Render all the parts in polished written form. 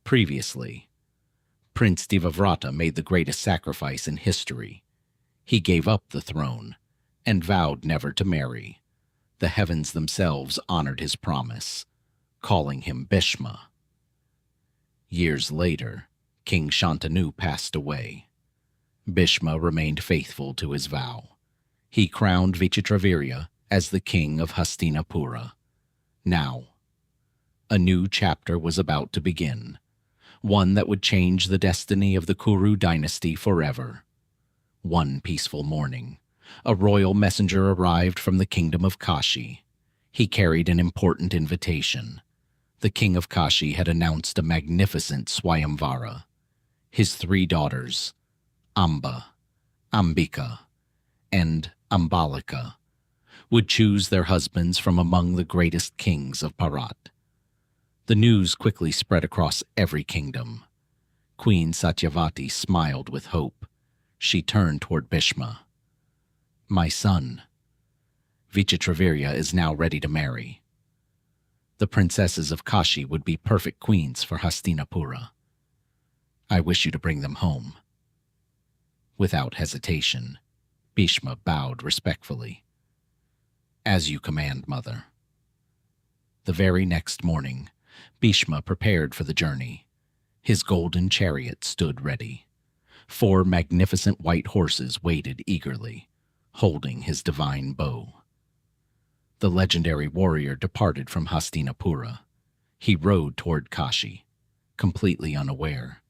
Previously, Prince Devavrata made the greatest sacrifice in history. He gave up the throne and vowed never to marry. The heavens themselves honored his promise, calling him Bhishma. Years later, King Shantanu passed away. Bhishma remained faithful to his vow. He crowned Vichitravirya as the king of Hastinapura. Now, a new chapter was about to begin, one that would change the destiny of the Kuru dynasty forever. One peaceful morning, a royal messenger arrived from the kingdom of Kashi. He carried an important invitation. The king of Kashi had announced a magnificent Swayamvara. His 3 daughters, Amba, Ambika, and Ambalika, would choose their husbands from among the greatest kings of Bharat. The news quickly spread across every kingdom. Queen Satyavati smiled with hope. She turned toward Bhishma. "My son, Vichitravirya is now ready to marry. The princesses of Kashi would be perfect queens for Hastinapura. I wish you to bring them home." Without hesitation, Bhishma bowed respectfully. "As you command, mother." The very next morning, Bhishma prepared for the journey. His golden chariot stood ready. 4 magnificent white horses waited eagerly, holding his divine bow. The legendary warrior departed from Hastinapura. He rode toward Kashi, completely unaware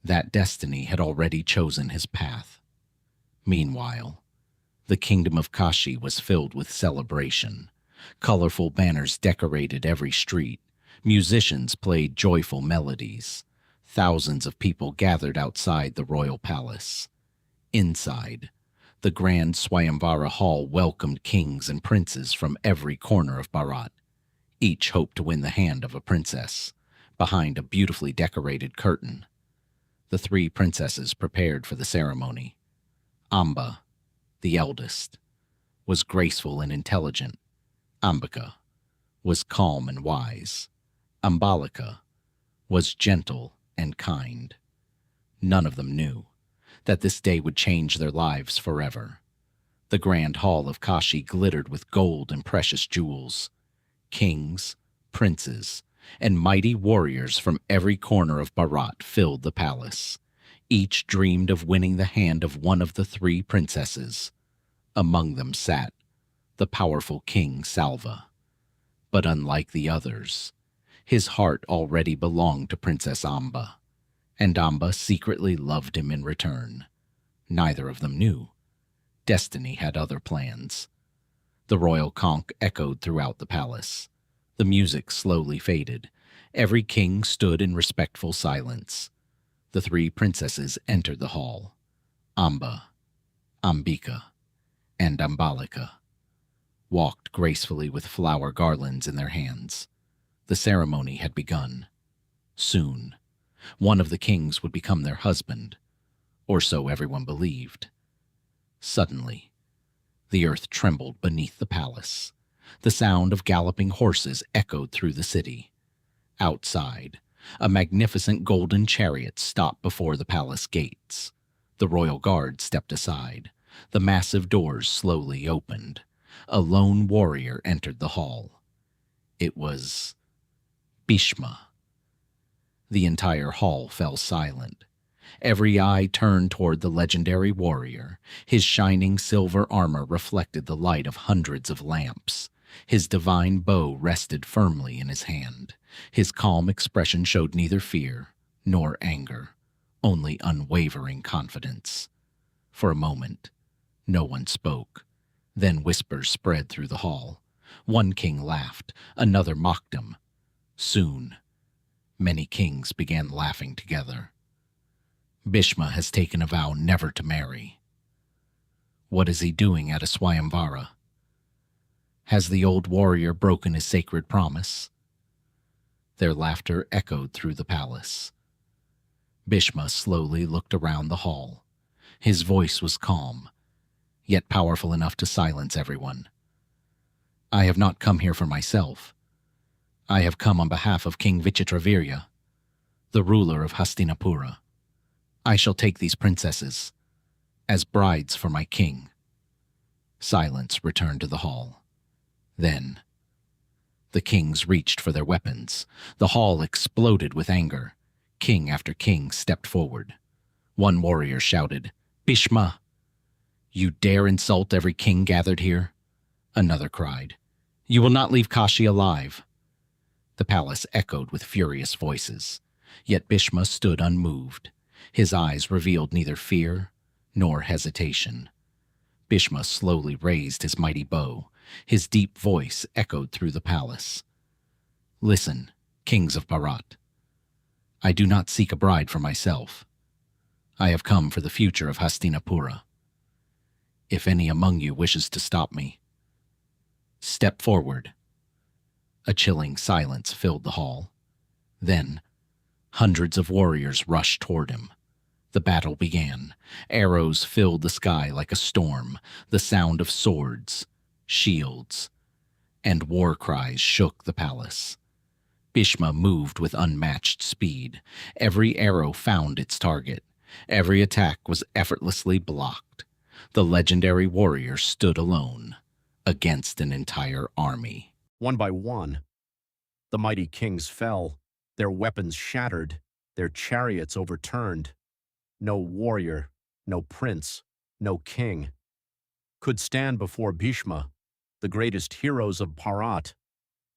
that destiny had already chosen his path. Meanwhile, the kingdom of Kashi was filled with celebration. Colorful banners decorated every street. Musicians played joyful melodies. Thousands of people gathered outside the royal palace. Inside, the grand Swayamvara hall welcomed kings and princes from every corner of Bharat. Each hoped to win the hand of a princess. Behind a beautifully decorated curtain, the 3 princesses prepared for the ceremony. Amba, the eldest, was graceful and intelligent. Ambika was calm and wise. Ambalika was gentle and kind. None of them knew that this day would change their lives forever. The grand hall of Kashi glittered with gold and precious jewels. Kings, princes, and mighty warriors from every corner of Bharat filled the palace. Each dreamed of winning the hand of one of the 3 princesses. Among them sat the powerful King Salva. But unlike the others, his heart already belonged to Princess Amba, and Amba secretly loved him in return. Neither of them knew. Destiny had other plans. The royal conch echoed throughout the palace. The music slowly faded. Every king stood in respectful silence. The 3 princesses entered the hall. Amba, Ambika, and Ambalika walked gracefully with flower garlands in their hands. The ceremony had begun. Soon, one of the kings would become their husband, or so everyone believed. Suddenly, the earth trembled beneath the palace. The sound of galloping horses echoed through the city. Outside, a magnificent golden chariot stopped before the palace gates. The royal guard stepped aside. The massive doors slowly opened. A lone warrior entered the hall. It was Bhishma. The entire hall fell silent. Every eye turned toward the legendary warrior. His shining silver armor reflected the light of hundreds of lamps. His divine bow rested firmly in his hand. His calm expression showed neither fear nor anger, only unwavering confidence. For a moment, no one spoke. Then whispers spread through the hall. One king laughed, another mocked him. Soon, many kings began laughing together. Bhishma has taken a vow never to marry. What is he doing at a Swayamvara? Has the old warrior broken his sacred promise? Their laughter echoed through the palace. Bhishma slowly looked around the hall. His voice was calm, yet powerful enough to silence everyone. "I have not come here for myself. I have come on behalf of King Vichitravirya. the ruler of Hastinapura. I shall take these princesses as brides for my king. Silence returned to the hall. Then the kings reached for their weapons. The hall exploded with anger. King after king stepped forward. One warrior shouted, "Bhishma! You dare insult every king gathered here?" Another cried, "You will not leave Kashi alive." The palace echoed with furious voices. Yet Bhishma stood unmoved. His eyes revealed neither fear nor hesitation. Bhishma slowly raised his mighty bow. His deep voice echoed through the palace. "Listen, kings of Bharat. I do not seek a bride for myself. I have come for the future of Hastinapura. If any among you wishes to stop me, step forward." A chilling silence filled the hall. Then, hundreds of warriors rushed toward him. The battle began. Arrows filled the sky like a storm. The sound of swords, shields, and war cries shook the palace. Bhishma moved with unmatched speed. Every arrow found its target. Every attack was effortlessly blocked. The legendary warrior stood alone against an entire army. One by one, the mighty kings fell, their weapons shattered, their chariots overturned. No warrior, no prince, no king could stand before Bhishma. The greatest heroes of Bharat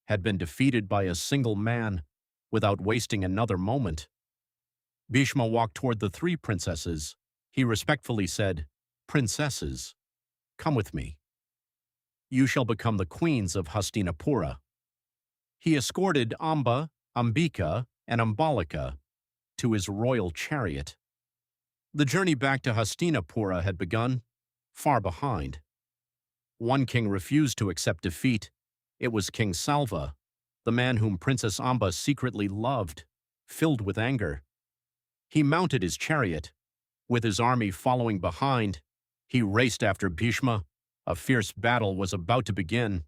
had been defeated by a single man without wasting another moment. Bhishma walked toward the three princesses. He respectfully said, "Princesses, come with me. You shall become the queens of Hastinapura." He escorted Amba, Ambika, and Ambalika to his royal chariot. The journey back to Hastinapura had begun, far behind. One king refused to accept defeat. It was King Salva, the man whom Princess Amba secretly loved, filled with anger. He mounted his chariot. With his army following behind, he raced after Bhishma. A fierce battle was about to begin.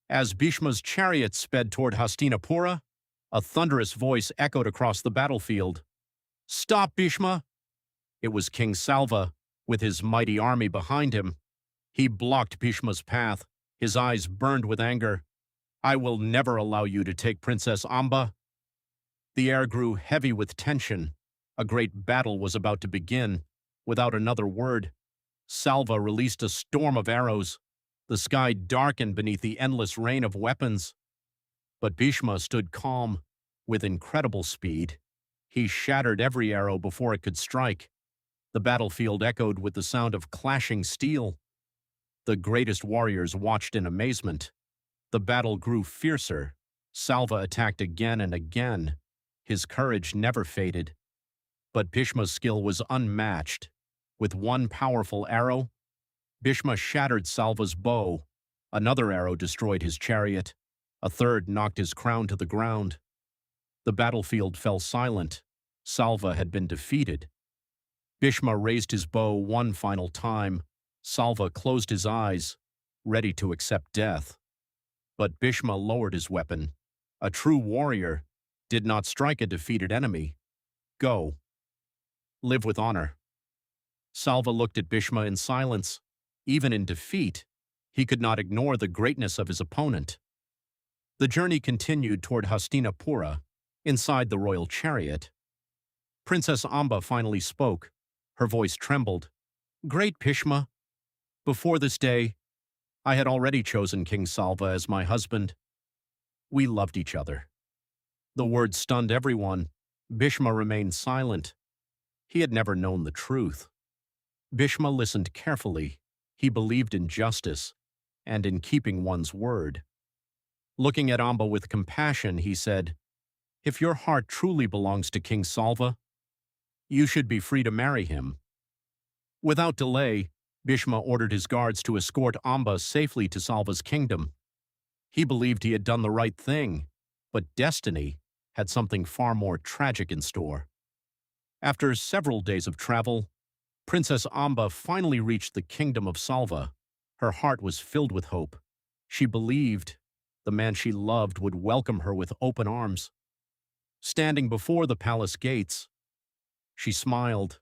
As Bhishma's chariot sped toward Hastinapura, a thunderous voice echoed across the battlefield. "Stop, Bhishma!" It was King Salva, with his mighty army behind him. He blocked Bhishma's path. His eyes burned with anger. "I will never allow you to take Princess Amba." The air grew heavy with tension. A great battle was about to begin. Without another word, Salva released a storm of arrows. The sky darkened beneath the endless rain of weapons. But Bhishma stood calm, with incredible speed. He shattered every arrow before it could strike. The battlefield echoed with the sound of clashing steel. The greatest warriors watched in amazement. The battle grew fiercer. Salva attacked again and again. His courage never faded. But Bhishma's skill was unmatched. With one powerful arrow, Bhishma shattered Salva's bow. Another arrow destroyed his chariot. A third knocked his crown to the ground. The battlefield fell silent. Salva had been defeated. Bhishma raised his bow one final time. Salva closed his eyes, ready to accept death. But Bhishma lowered his weapon. A true warrior did not strike a defeated enemy. "Go. Live with honor." Salva looked at Bhishma in silence. Even in defeat, he could not ignore the greatness of his opponent. The journey continued toward Hastinapura, inside the royal chariot. Princess Amba finally spoke. Her voice trembled. "Great Bhishma, before this day, I had already chosen King Salva as my husband. We loved each other." The words stunned everyone. Bhishma remained silent. He had never known the truth. Bhishma listened carefully. He believed in justice and in keeping one's word. Looking at Amba with compassion, he said, "If your heart truly belongs to King Salva, you should be free to marry him." Without delay, Bhishma ordered his guards to escort Amba safely to Salva's kingdom. He believed he had done the right thing, but destiny had something far more tragic in store. After several days of travel, Princess Amba finally reached the kingdom of Salva. Her heart was filled with hope. She believed the man she loved would welcome her with open arms. Standing before the palace gates, she smiled.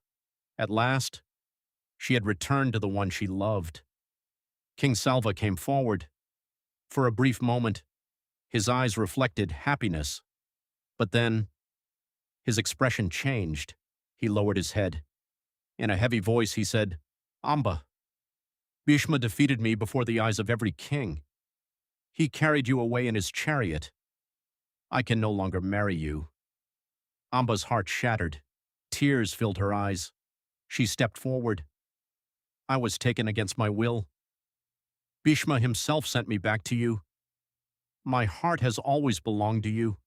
At last, she had returned to the one she loved. King Salva came forward. For a brief moment, his eyes reflected happiness. But then, his expression changed. He lowered his head. In a heavy voice, he said, "Amba, Bhishma defeated me before the eyes of every king. He carried you away in his chariot. I can no longer marry you." Amba's heart shattered. Tears filled her eyes. She stepped forward. "I was taken against my will. Bhishma himself sent me back to you. My heart has always belonged to you."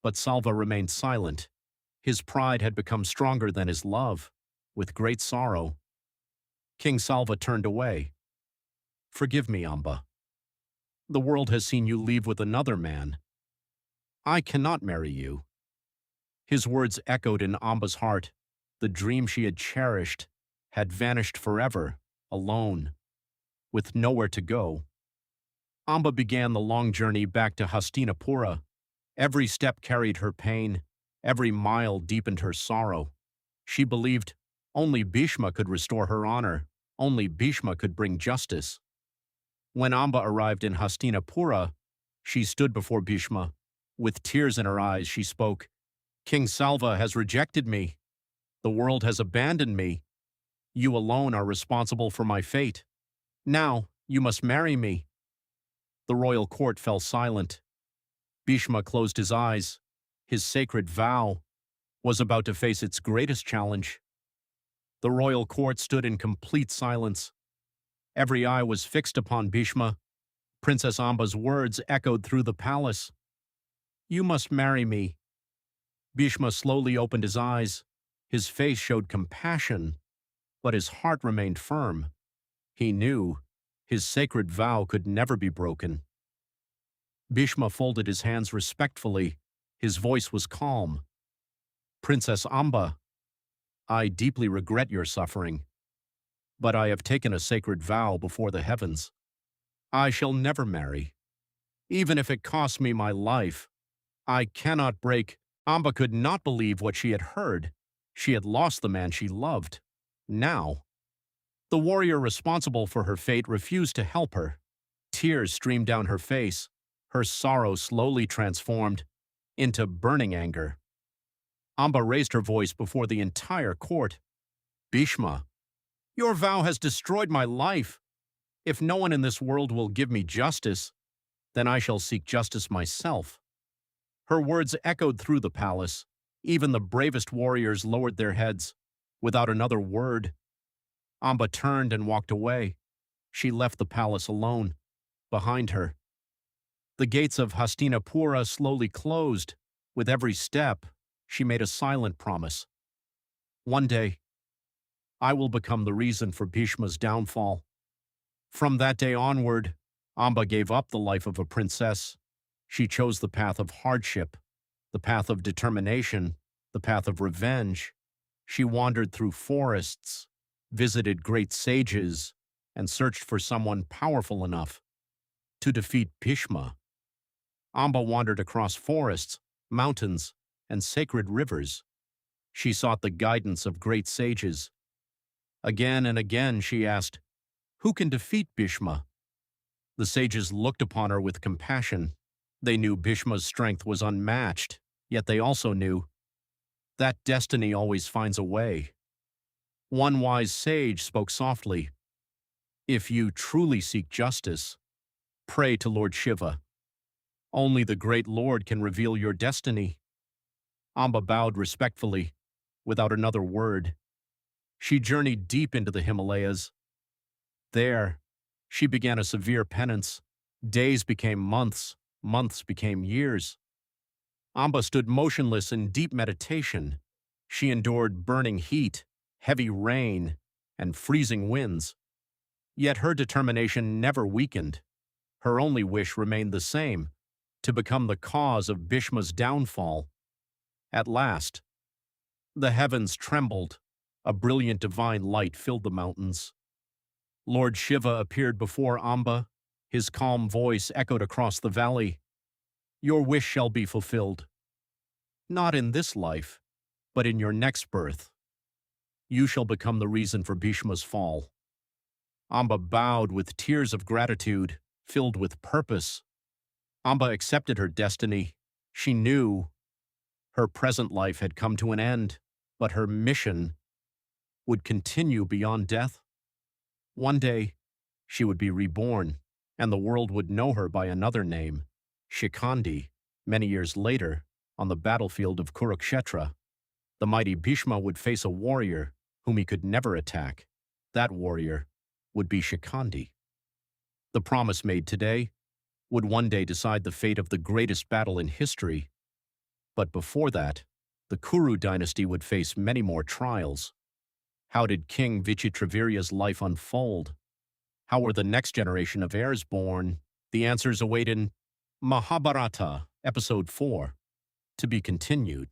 But Salva remained silent. His pride had become stronger than his love. With great sorrow, King Salva turned away. "Forgive me, Amba. The world has seen you leave with another man. I cannot marry you." His words echoed in Amba's heart. The dream she had cherished had vanished forever, alone, with nowhere to go. Amba began the long journey back to Hastinapura. Every step carried her pain. Every mile deepened her sorrow. She believed only Bhishma could restore her honor. Only Bhishma could bring justice. When Amba arrived in Hastinapura, she stood before Bhishma. With tears in her eyes, she spoke, "King Salva has rejected me. The world has abandoned me. You alone are responsible for my fate. Now, you must marry me." The royal court fell silent. Bhishma closed his eyes. His sacred vow was about to face its greatest challenge. The royal court stood in complete silence. Every eye was fixed upon Bhishma. Princess Amba's words echoed through the palace. "You must marry me." Bhishma slowly opened his eyes. His face showed compassion, but his heart remained firm. He knew his sacred vow could never be broken. Bhishma folded his hands respectfully. His voice was calm. "Princess Amba, I deeply regret your suffering, but I have taken a sacred vow before the heavens. I shall never marry, even if it costs me my life. I cannot break." Amba could not believe what she had heard. She had lost the man she loved. Now, the warrior responsible for her fate refused to help her. Tears streamed down her face. Her sorrow slowly transformed into burning anger. Amba raised her voice before the entire court. "Bhishma, your vow has destroyed my life. If no one in this world will give me justice, then I shall seek justice myself." Her words echoed through the palace. Even the bravest warriors lowered their heads. Without another word, Amba turned and walked away. She left the palace alone. Behind her, the gates of Hastinapura slowly closed. With every step, she made a silent promise. "One day, I will become the reason for Bhishma's downfall." From that day onward, Amba gave up the life of a princess. She chose the path of hardship, the path of determination, the path of revenge. She wandered through forests, visited great sages, and searched for someone powerful enough to defeat Bhishma. Amba wandered across forests, mountains, and sacred rivers. She sought the guidance of great sages. Again and again she asked, "Who can defeat Bhishma?" The sages looked upon her with compassion. They knew Bhishma's strength was unmatched, yet they also knew that destiny always finds a way. One wise sage spoke softly, "If you truly seek justice, pray to Lord Shiva. Only the great Lord can reveal your destiny." Amba bowed respectfully, without another word. She journeyed deep into the Himalayas. There, she began a severe penance. Days became months, months became years. Amba stood motionless in deep meditation. She endured burning heat, heavy rain, and freezing winds. Yet her determination never weakened. Her only wish remained the same, to become the cause of Bhishma's downfall. At last, the heavens trembled. A brilliant divine light filled the mountains. Lord Shiva appeared before Amba. His calm voice echoed across the valley. "Your wish shall be fulfilled. Not in this life, but in your next birth. You shall become the reason for Bhishma's fall. Amba bowed with tears of gratitude, filled with purpose. Amba accepted her destiny. She knew her present life had come to an end, but her mission would continue beyond death. One day, she would be reborn, and the world would know her by another name, Shikhandi. Many years later, on the battlefield of Kurukshetra, the mighty Bhishma would face a warrior whom he could never attack. That warrior would be Shikhandi. The promise made today would one day decide the fate of the greatest battle in history. But before that, the Kuru dynasty would face many more trials. How did King Vichitravirya's life unfold? How were the next generation of heirs born? The answers await in Mahabharata, Episode 4, to be continued.